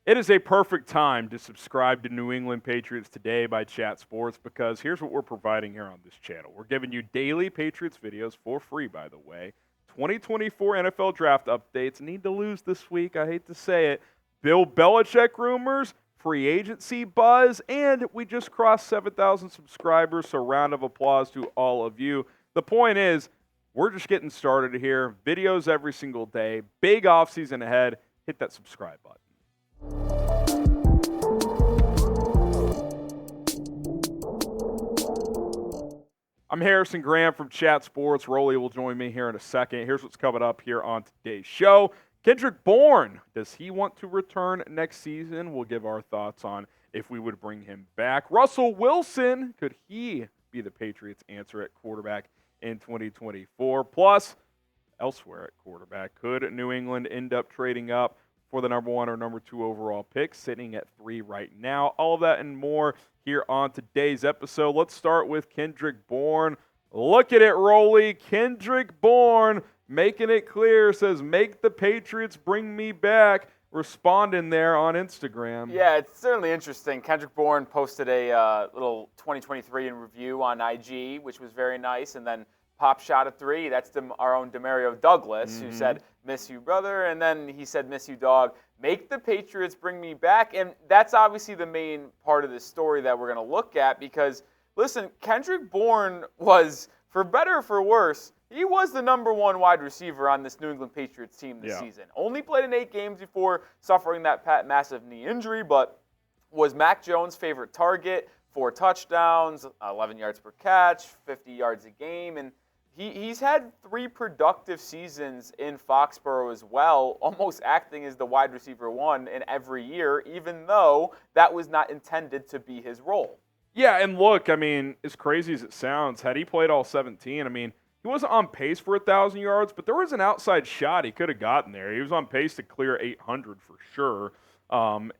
It is a perfect time to subscribe to New England Patriots Today by Chat Sports because here's what we're providing here on this channel. We're giving you daily Patriots videos for free, by the way. 2024 NFL Draft updates. Need to lose this week. I hate to say it. Bill Belichick rumors, free agency buzz, and we just crossed 7,000 subscribers, so round of applause to all of you. The point is, we're just getting started here. Videos every single day. Big offseason ahead. Hit that subscribe button. I'm Harrison Graham from Chat Sports. Rolly will join me here in a second. Here's what's coming up here on today's show. Kendrick Bourne, does he want to return next season? We'll give our thoughts on if we would bring him back. Russell Wilson, could he be the Patriots' answer at quarterback in 2024? Plus, elsewhere at quarterback, could New England end up trading up for the number 1 or number 2 overall pick, sitting at 3 right now? All of that and more here on today's episode. Let's start with Kendrick Bourne. Look at it, Rolly. Kendrick Bourne making it clear, says, make the Patriots bring me back. Responding there on Instagram. Yeah, it's certainly interesting. Kendrick Bourne posted a little 2023 in review on IG, which was very nice, and then pop shot of 3. That's our own Demario Douglas, who said, miss you, brother. And then he said, miss you, dog. Make the Patriots bring me back. And that's obviously the main part of this story that we're going to look at because, listen, Kendrick Bourne was, for better or for worse, he was the number 1 wide receiver on this New England Patriots team this season. Only played in 8 games before suffering that massive knee injury, but was Mac Jones' favorite target, 4 touchdowns, 11 yards per catch, 50 yards a game, and he's had 3 productive seasons in Foxborough as well, almost acting as the wide receiver 1 in every year, even though that was not intended to be his role. Yeah, and look, I mean, as crazy as it sounds, had he played all 17, I mean, he wasn't on pace for 1,000 yards, but there was an outside shot he could have gotten there. He was on pace to clear 800 for sure.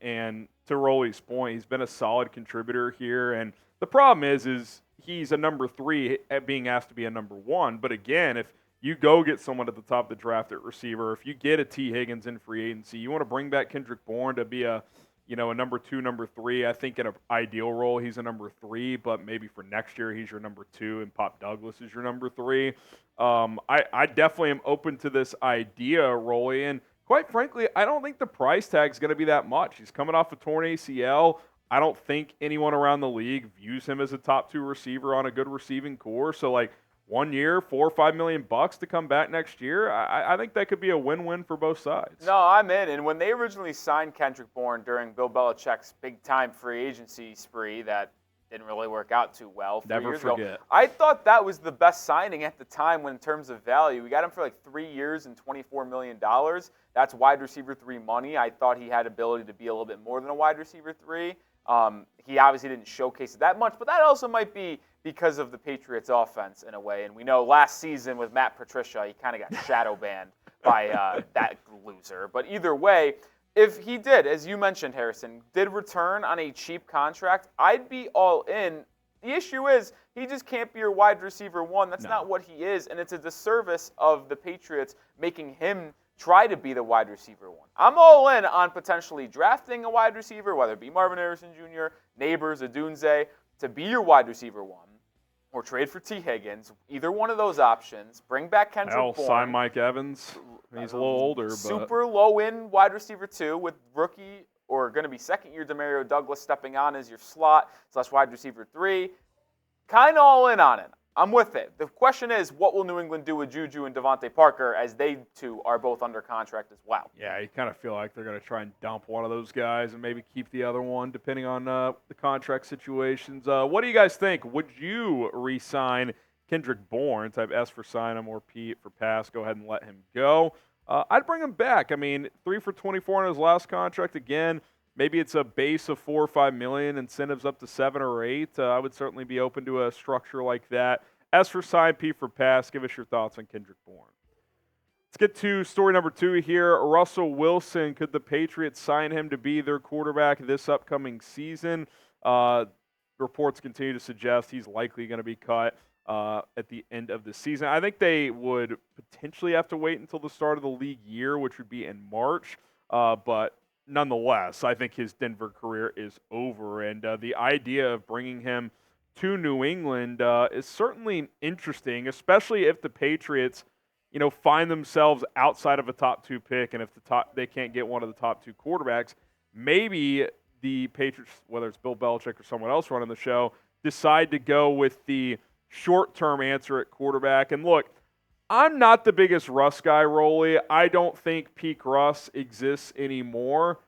And to Rolly's point, he's been a solid contributor here. And the problem is he's a number 3 at being asked to be a number 1. But again, if you go get someone at the top of the draft at receiver, if you get a T. Higgins in free agency, you want to bring back Kendrick Bourne to be a number 2, number 3. I think in an ideal role, he's a number 3, but maybe for next year, he's your number 2, and Pop Douglas is your number 3. I definitely am open to this idea, Rolly, and quite frankly, I don't think the price tag is going to be that much. He's coming off a torn ACL. I don't think anyone around the league views him as a top 2 receiver on a good receiving core. So, 1 year, $4 or $5 million to come back next year, I think that could be a win-win for both sides. No, I'm in. And when they originally signed Kendrick Bourne during Bill Belichick's big-time free agency spree that didn't really work out too well 3 years ago, I thought that was the best signing at the time in terms of value. We got him for 3 years and $24 million. That's wide receiver 3 money. I thought he had ability to be a little bit more than a wide receiver 3. He obviously didn't showcase it that much, but that also might be because of the Patriots offense in a way. And we know last season with Matt Patricia, he kind of got shadow banned by that loser. But either way, if he did, as you mentioned, Harrison, did return on a cheap contract, I'd be all in. The issue is he just can't be your wide receiver 1. That's not what he is, and it's a disservice of the Patriots making him try to be the wide receiver 1. I'm all in on potentially drafting a wide receiver, whether it be Marvin Harrison Jr., Neighbors, Odunze, to be your wide receiver 1, or trade for T. Higgins. Either one of those options. Bring back Kendrick Bourne. Sign Mike Evans. He's a little older. But super low-end wide receiver 2 with rookie or going to be second-year Demario Douglas stepping on as your slot / wide receiver 3. Kind of all in on it. I'm with it. The question is, what will New England do with Juju and Devontae Parker as they two are both under contract as well? Yeah, you kind of feel like they're going to try and dump one of those guys and maybe keep the other one, depending on the contract situations. What do you guys think? Would you re-sign Kendrick Bourne? Type S for sign him or P for pass. Go ahead and let him go. I'd bring him back. I mean, 3 for 24 on his last contract. Again, maybe it's a base of $4 or $5 million, incentives up to 7 or 8. I would certainly be open to a structure like that. S for sign, P for pass. Give us your thoughts on Kendrick Bourne. Let's get to story number 2 here. Russell Wilson, could the Patriots sign him to be their quarterback this upcoming season? Reports continue to suggest he's likely going to be cut at the end of the season. I think they would potentially have to wait until the start of the league year, which would be in March. But nonetheless, I think his Denver career is over, and the idea of bringing him to New England is certainly interesting, especially if the Patriots, find themselves outside of a top 2 pick, and if they can't get one of the top 2 quarterbacks, maybe the Patriots, whether it's Bill Belichick or someone else running the show, decide to go with the short-term answer at quarterback. And look, I'm not the biggest Russ guy, Rolly. I don't think peak Russ exists anymore.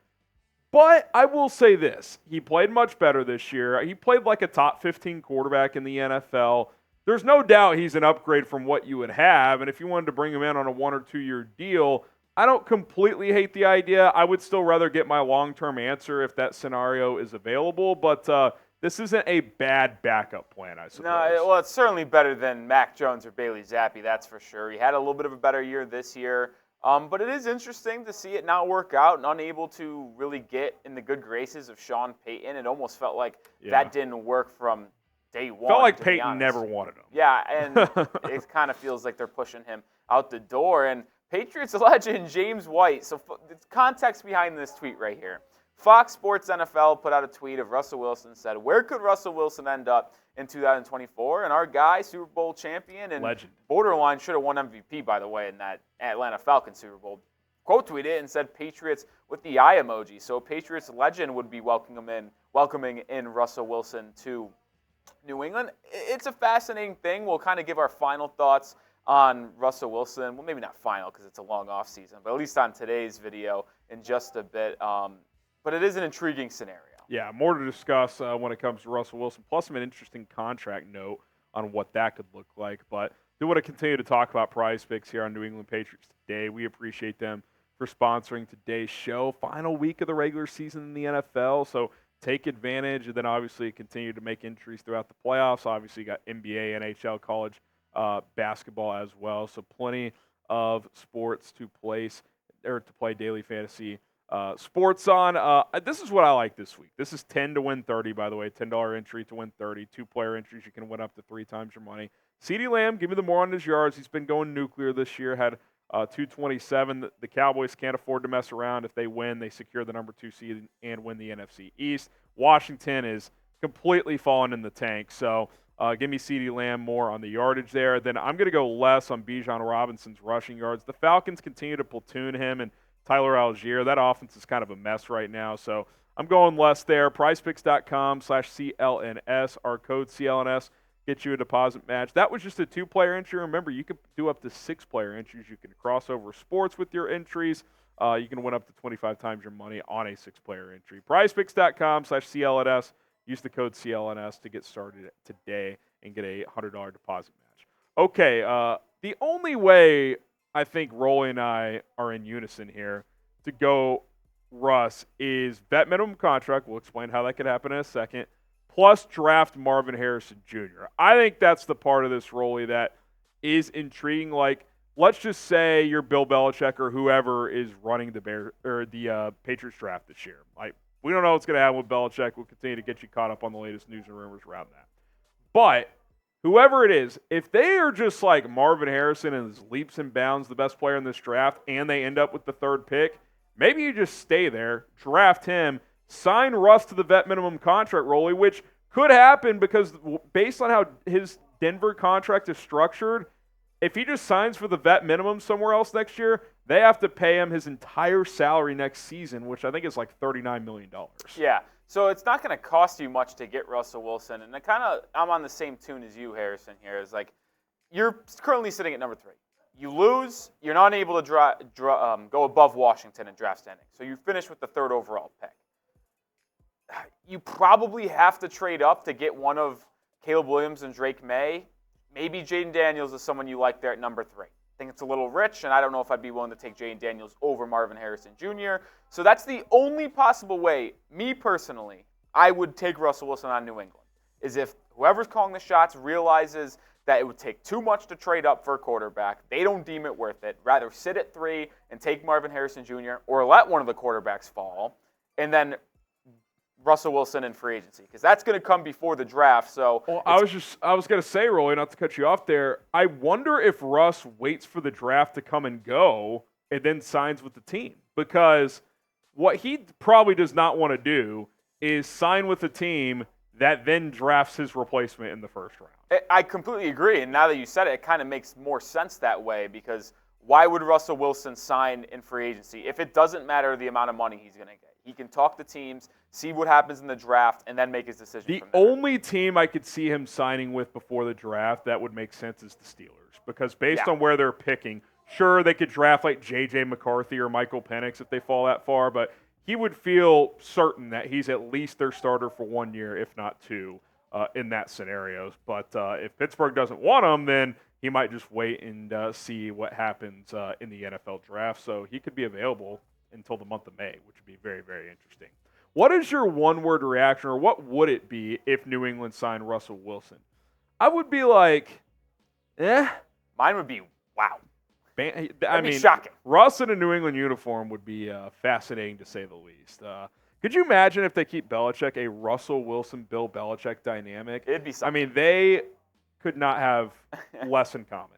But I will say this. He played much better this year. He played like a top 15 quarterback in the NFL. There's no doubt he's an upgrade from what you would have. And if you wanted to bring him in on a 1 or 2 year deal, I don't completely hate the idea. I would still rather get my long-term answer if that scenario is available. But this isn't a bad backup plan, I suppose. No, well, it's certainly better than Mac Jones or Bailey Zappi, that's for sure. He had a little bit of a better year this year. But it is interesting to see it not work out and unable to really get in the good graces of Sean Payton. It almost felt like that didn't work from day one. Felt like Payton never wanted him. Yeah, and it kind of feels like they're pushing him out the door. And Patriots legend James White. So context behind this tweet right here. Fox Sports NFL put out a tweet of Russell Wilson, said, where could Russell Wilson end up in 2024? And our guy, Super Bowl champion and legend, borderline should have won MVP, by the way, in that Atlanta Falcons Super Bowl, quote tweeted and said Patriots with the eye emoji. So Patriots legend would be welcoming in Russell Wilson to New England. It's a fascinating thing. We'll kind of give our final thoughts on Russell Wilson. Well, maybe not final because it's a long off season, but at least on today's video in just a bit. But it is an intriguing scenario. Yeah, more to discuss when it comes to Russell Wilson, plus some an interesting contract note on what that could look like. But do want to continue to talk about PrizePicks here on New England Patriots Today. We appreciate them for sponsoring today's show. Final week of the regular season in the NFL, so take advantage, and then obviously continue to make entries throughout the playoffs. Obviously, you got NBA, NHL, college basketball as well, so plenty of sports to play daily fantasy sports on. This is what I like this week. This is 10 to win 30, by the way. $10 entry to win 30. 2-player entries, you can win up to 3 times your money. CeeDee Lamb, give me the more on his yards. He's been going nuclear this year. Had 227. The Cowboys can't afford to mess around. If they win, they secure the number 2 seed and win the NFC East. Washington is completely fallen in the tank. So give me CeeDee Lamb more on the yardage there. Then I'm going to go less on Bijan Robinson's rushing yards. The Falcons continue to platoon him and Tyler Algier. That offense is kind of a mess right now, so I'm going less there. PrizePicks.com/CLNS. Our code CLNS gets you a deposit match. That was just a 2-player entry. Remember, you could do up to 6-player entries. You can cross over sports with your entries. You can win up to 25 times your money on a 6-player entry. PrizePicks.com/CLNS. Use the code CLNS to get started today and get a $100 deposit match. Okay, the only way I think Rolly and I are in unison here to go Russ is vet minimum contract. We'll explain how that could happen in a second. Plus draft Marvin Harrison Jr. I think that's the part of this, Rolly, that is intriguing. Like, let's just say you're Bill Belichick or whoever is running the Patriots draft this year. Like, we don't know what's going to happen with Belichick. We'll continue to get you caught up on the latest news and rumors around that. But whoever it is, if they are just like Marvin Harrison and is leaps and bounds the best player in this draft and they end up with the 3rd pick, maybe you just stay there, draft him, sign Russ to the vet minimum contract, Rolly, which could happen because based on how his Denver contract is structured, if he just signs for the vet minimum somewhere else next year, they have to pay him his entire salary next season, which I think is like $39 million. Yeah. So it's not going to cost you much to get Russell Wilson, and I'm on the same tune as you, Harrison. Here is like you're currently sitting at number 3. You lose, you're not able to go above Washington in draft standing, so you finish with the 3rd overall pick. You probably have to trade up to get one of Caleb Williams and Drake May. Maybe Jaden Daniels is someone you like there at number 3. I think it's a little rich, and I don't know if I'd be willing to take Jaden Daniels over Marvin Harrison Jr. So that's the only possible way, me personally, I would take Russell Wilson on New England, is if whoever's calling the shots realizes that it would take too much to trade up for a quarterback, they don't deem it worth it, rather sit at 3 and take Marvin Harrison Jr. or let one of the quarterbacks fall, and then Russell Wilson in free agency, because that's going to come before the draft. So, well, I was going to say, Rolly, not to cut you off there, I wonder if Russ waits for the draft to come and go and then signs with the team, because what he probably does not want to do is sign with a team that then drafts his replacement in the first round. I completely agree. And now that you said it, it kind of makes more sense that way, because why would Russell Wilson sign in free agency if it doesn't matter the amount of money he's going to get? He can talk to teams, see what happens in the draft, and then make his decision The from there. only team I could see him signing with before the draft that would make sense is the Steelers, because based on where they're picking, sure, they could draft like J.J. McCarthy or Michael Penix if they fall that far, but he would feel certain that he's at least their starter for 1 year, if not 2, in that scenario. But if Pittsburgh doesn't want him, then he might just wait and see what happens in the NFL draft. So he could be available until the month of May, which would be very, very interesting. What is your one-word reaction, or what would it be if New England signed Russell Wilson? I would be like, eh. Mine would be, wow. I mean, shocking. Russ in a New England uniform would be fascinating, to say the least. Could you imagine if they keep Belichick, a Russell Wilson-Bill Belichick dynamic? It'd be something. I mean, they could not have less in common,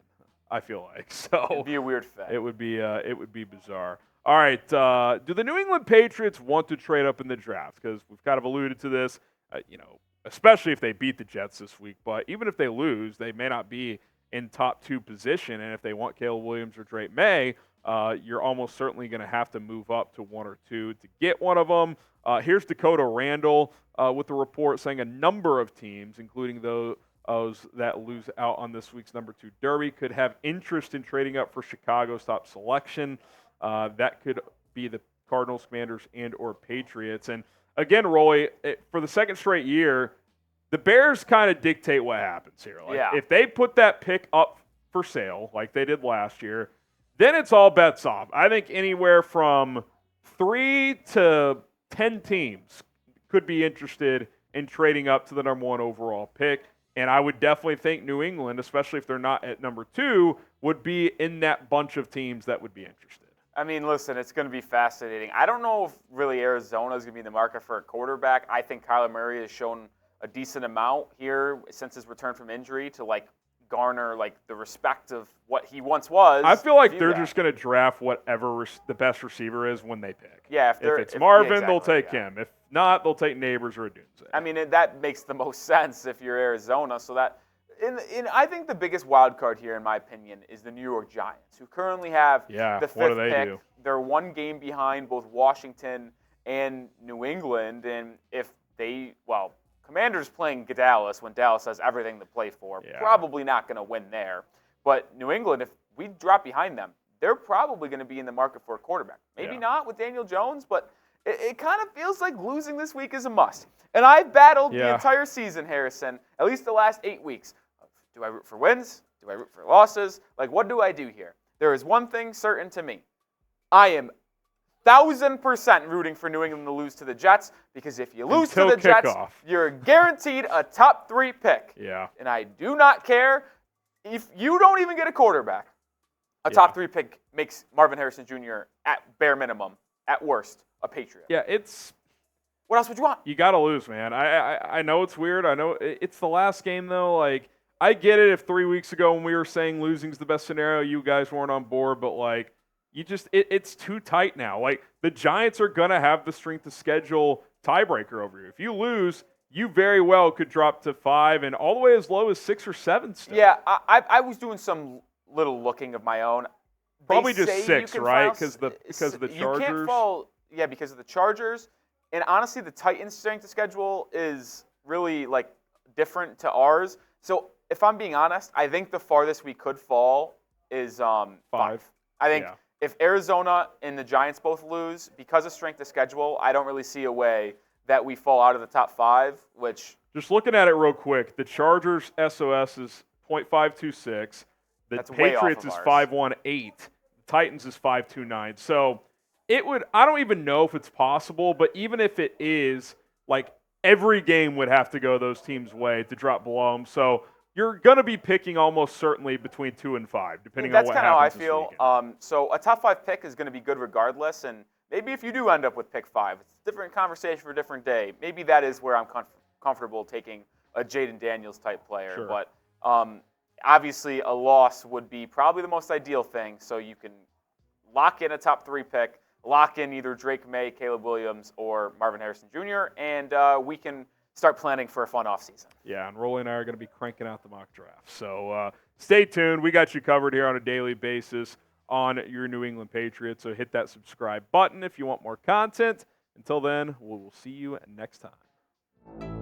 I feel like. So it'd be a weird fit. It would be bizarre. All right, do the New England Patriots want to trade up in the draft? Because we've kind of alluded to this, especially if they beat the Jets this week. But even if they lose, they may not be in top 2 position. And if they want Caleb Williams or Drake May, you're almost certainly going to have to move up to 1 or 2 to get one of them. Here's Dakota Randall with the report saying a number of teams, including those that lose out on this week's number 2 Derby, could have interest in trading up for Chicago's top selection. That could be the Cardinals, Commanders, and or Patriots. And again, Roy, for the second straight year, the Bears kind of dictate what happens here. If they put that pick up for sale, like they did last year, then it's all bets off. I think anywhere from 3 to 10 teams could be interested in trading up to the number 1 overall pick. And I would definitely think New England, especially if they're not at number 2, would be in that bunch of teams that would be interested. I mean, listen, it's going to be fascinating. I don't know if really Arizona is going to be in the market for a quarterback. I think Kyler Murray has shown a decent amount here since his return from injury to garner the respect of what he once was. I feel like they're just going to draft whatever the best receiver is when they pick. Yeah, if it's Marvin, they'll take him. If not, they'll take Neighbors or Odunze. I mean, that makes the most sense if you're Arizona. So that, I think the biggest wild card here, in my opinion, is the New York Giants, who currently have the 5th pick. Do? They're 1 game behind both Washington and New England, and if Commanders playing Dallas when Dallas has everything to play for. Yeah. Probably not going to win there. But New England, if we drop behind them, they're probably going to be in the market for a quarterback. Maybe not with Daniel Jones, but it kind of feels like losing this week is a must. And I've battled the entire season, Harrison, at least the last 8 weeks. Do I root for wins? Do I root for losses? What do I do here? There is one thing certain to me. I am 1,000% rooting for New England to lose to the Jets, because if you lose to the Jets, you're guaranteed a top 3 pick. Yeah. And I do not care if you don't even get a quarterback. A top 3 pick makes Marvin Harrison Jr. at bare minimum, at worst, a Patriot. Yeah, what else would you want? You got to lose, man. I know it's weird. I know it's the last game, though. I get it if 3 weeks ago when we were saying losing's the best scenario, you guys weren't on board, but it's too tight now. The Giants are going to have the strength of schedule tiebreaker over you. If you lose, you very well could drop to 5 and all the way as low as 6 or 7 still. Yeah, I was doing some little looking of my own. Probably just 6, right? Because of the Chargers. You can't fall, because of the Chargers. And honestly, the Titans' strength of schedule is really different to ours. So if I'm being honest, I think the farthest we could fall is 5. I think if Arizona and the Giants both lose, because of strength of schedule, I don't really see a way that we fall out of the top 5, which... Just looking at it real quick, the Chargers' SOS is .526. The Patriots is 5.18. The Titans is 5.29. So I don't even know if it's possible, but even if it is, every game would have to go those teams' way to drop below them. So you're going to be picking almost certainly between 2 and 5, depending on what happens. That's kind of how I feel. So a top 5 pick is going to be good regardless, and maybe if you do end up with pick 5, it's a different conversation for a different day. Maybe that is where I'm comfortable taking a Jaden Daniels type player. Sure. But obviously a loss would be probably the most ideal thing, so you can lock in a top 3 pick lock in either Drake May, Caleb Williams, or Marvin Harrison Jr., and we can start planning for a fun offseason. Yeah, and Rolly and I are going to be cranking out the mock draft. So stay tuned. We got you covered here on a daily basis on your New England Patriots. So hit that subscribe button if you want more content. Until then, we'll see you next time.